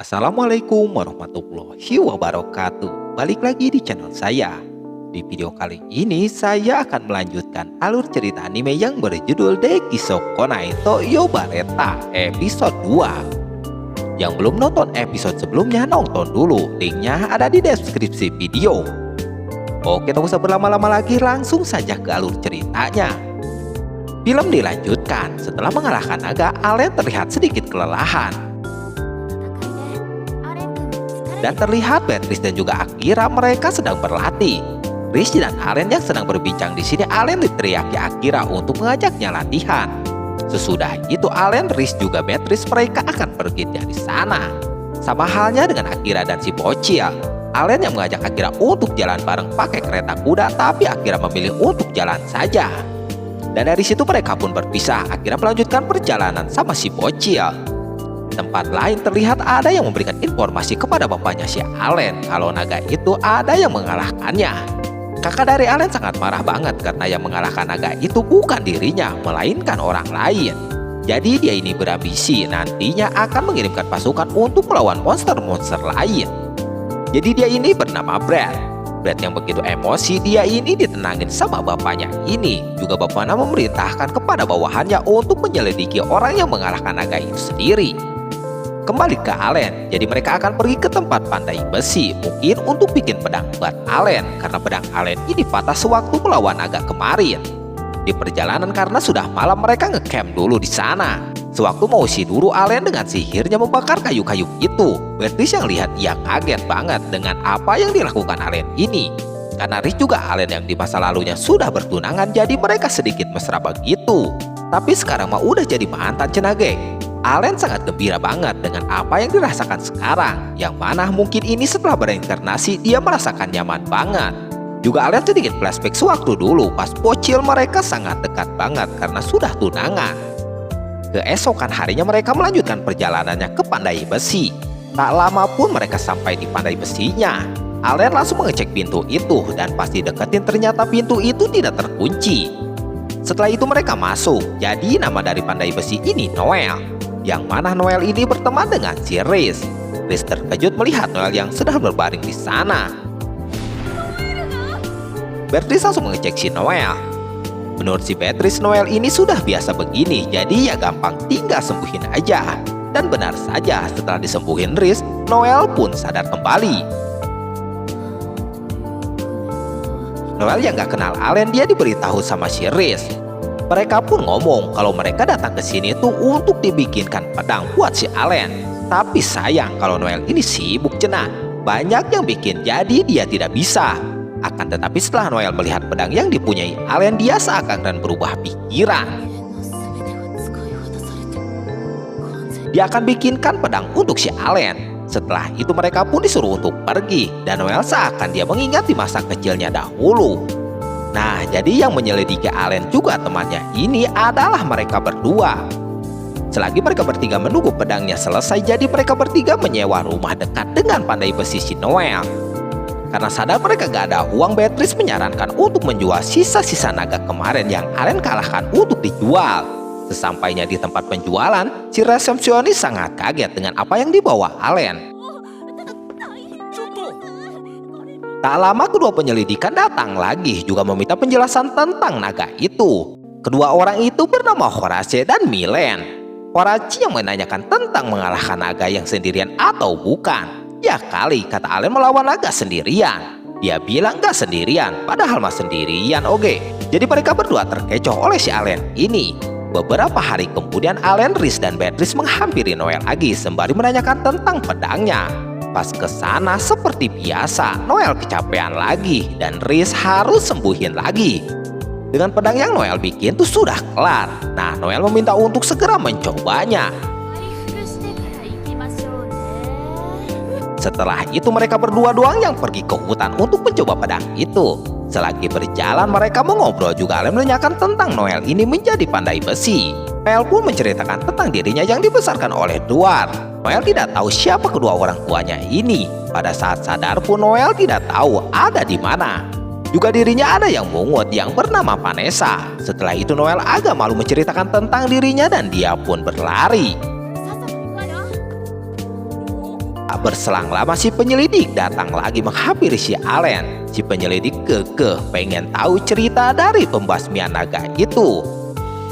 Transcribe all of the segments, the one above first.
Assalamualaikum warahmatullahi wabarakatuh. Balik lagi di channel saya. Di video kali ini saya akan melanjutkan alur cerita anime yang berjudul Dekiso Konai to Yobareta episode 2. Yang belum nonton episode sebelumnya, nonton dulu, linknya ada di deskripsi video. Oke, tak usah berlama-lama lagi, langsung saja ke alur ceritanya. Film dilanjutkan. Setelah mengalahkan naga, Allen terlihat sedikit kelelahan. Dan terlihat Beatrice dan juga Akira mereka sedang berlatih. Riz dan Allen yang sedang berbincang di sini, Allen diteriaki Akira untuk mengajaknya latihan. Sesudah itu Allen, Riz juga Beatrice mereka akan pergi dari sana. Sama halnya dengan Akira dan si bocil. Allen yang mengajak Akira untuk jalan bareng pakai kereta kuda, tapi Akira memilih untuk jalan saja. Dan dari situ mereka pun berpisah. Akira melanjutkan perjalanan sama si bocil. Tempat lain terlihat ada yang memberikan informasi kepada bapaknya si Allen kalau naga itu ada yang mengalahkannya. Kakak dari Allen sangat marah banget karena yang mengalahkan naga itu bukan dirinya, melainkan orang lain. Jadi dia ini berambisi nantinya akan mengirimkan pasukan untuk melawan monster-monster lain. Jadi dia ini bernama Brad. Brad yang begitu emosi, dia ini ditenangin sama bapaknya ini. Juga bapaknya memerintahkan kepada bawahannya untuk menyelidiki orang yang mengalahkan naga itu sendiri. Kembali ke Allen, jadi mereka akan pergi ke tempat pandai besi, mungkin untuk bikin pedang buat Allen, karena pedang Allen ini patah sewaktu melawan naga kemarin. Di perjalanan karena sudah malam, mereka ngecamp dulu di sana. Sewaktu mau Shiduru, Allen dengan sihirnya membakar kayu-kayu itu. Beatrice yang lihat ia kaget banget dengan apa yang dilakukan Allen ini. Karena Riz juga Allen yang di masa lalunya sudah bertunangan, jadi mereka sedikit mesra begitu. Tapi sekarang mah udah jadi mantan cenah, geng. Allen sangat gembira banget dengan apa yang dirasakan sekarang, yang mana mungkin ini setelah bereinkarnasi dia merasakan nyaman banget. Juga Allen sedikit flashback sewaktu dulu pas bocil mereka sangat dekat banget karena sudah tunangan. Keesokan harinya mereka melanjutkan perjalanannya ke pandai besi. Tak lama pun mereka sampai di pandai besinya. Allen langsung mengecek pintu itu dan pas dideketin ternyata pintu itu tidak terkunci. Setelah itu mereka masuk, jadi nama dari pandai besi ini Noel. Yang mana Noel ini berteman dengan si Riz. Riz terkejut melihat Noel yang sedang berbaring di sana. Beatrice langsung mengecek si Noel. Menurut si Beatrice, Noel ini sudah biasa begini, jadi ya gampang tinggal sembuhin aja. Dan benar saja, setelah disembuhin Riz, Noel pun sadar kembali. Noel yang gak kenal Allen, dia diberitahu sama si Riz. Mereka pun ngomong kalau mereka datang ke sini tuh untuk dibikinkan pedang buat si Allen. Tapi sayang kalau Noel ini sibuk cenah. Banyak yang bikin jadi dia tidak bisa. Akan tetapi setelah Noel melihat pedang yang dipunyai Allen, dia seakan berubah pikiran. Dia akan bikinkan pedang untuk si Allen. Setelah itu mereka pun disuruh untuk pergi. Dan Noel seakan dia mengingat di masa kecilnya dahulu. Nah, jadi yang menyelidiki Allen juga temannya ini adalah mereka berdua. Selagi mereka bertiga menunggu pedangnya selesai, jadi mereka bertiga menyewa rumah dekat dengan pandai besi si Noel. Karena sadar mereka gak ada uang, Beatrice menyarankan untuk menjual sisa-sisa naga kemarin yang Allen kalahkan untuk dijual. Sesampainya di tempat penjualan, si resepsionis sangat kaget dengan apa yang dibawa Allen. Tak lama kedua penyelidikan datang lagi juga meminta penjelasan tentang naga itu. Kedua orang itu bernama Horace dan Milen. Horace yang menanyakan tentang mengalahkan naga yang sendirian atau bukan. Ya kali, kata Allen melawan naga sendirian. Dia bilang gak sendirian, padahal mah sendirian oke. Jadi mereka berdua terkecoh oleh si Allen ini. Beberapa hari kemudian Allen, Riz dan Beatrice menghampiri Noel lagi sembari menanyakan tentang pedangnya. Pas ke sana seperti biasa, Noel kecapean lagi dan Riz harus sembuhin lagi. Dengan pedang yang Noel bikin tuh sudah kelar. Nah, Noel meminta untuk segera mencobanya. Setelah itu mereka berdua doang yang pergi ke hutan untuk mencoba pedang itu. Selagi berjalan mereka mengobrol juga Allen menanyakan tentang Noel ini menjadi pandai besi. Noel pun menceritakan tentang dirinya yang dibesarkan oleh Dwarf. Noel tidak tahu siapa kedua orang tuanya ini. Pada saat sadar pun Noel tidak tahu ada di mana. Juga dirinya ada yang mungut yang bernama Vanessa. Setelah itu Noel agak malu menceritakan tentang dirinya dan dia pun berlari. Tak berselang lama si penyelidik datang lagi menghampiri si Allen. Si penyelidik kekeh pengen tahu cerita dari pembasmian naga itu.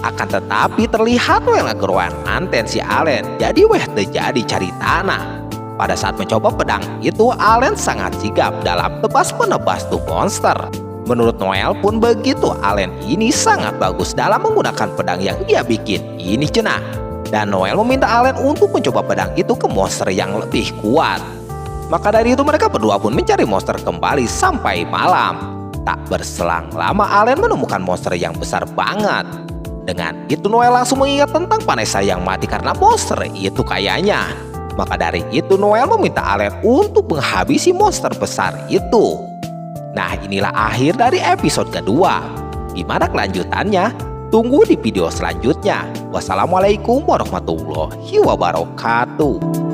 Akan tetapi terlihat Noel ngegeruan anten si Allen, jadi weh terjadi cari tanah. Pada saat mencoba pedang itu, Allen sangat sigap dalam tebas-menebas tuh monster. Menurut Noel pun begitu, Allen ini sangat bagus dalam menggunakan pedang yang dia bikin. Ini cenah. Dan Noel meminta Allen untuk mencoba pedang itu ke monster yang lebih kuat. Maka dari itu mereka berdua pun mencari monster kembali sampai malam. Tak berselang lama Allen menemukan monster yang besar banget. Dengan itu Noel langsung mengingat tentang Vanessa yang mati karena monster itu kayaknya. Maka dari itu Noel meminta Allen untuk menghabisi monster besar itu. Nah, inilah akhir dari episode kedua. Gimana kelanjutannya? Tunggu di video selanjutnya. Wassalamualaikum warahmatullahi wabarakatuh.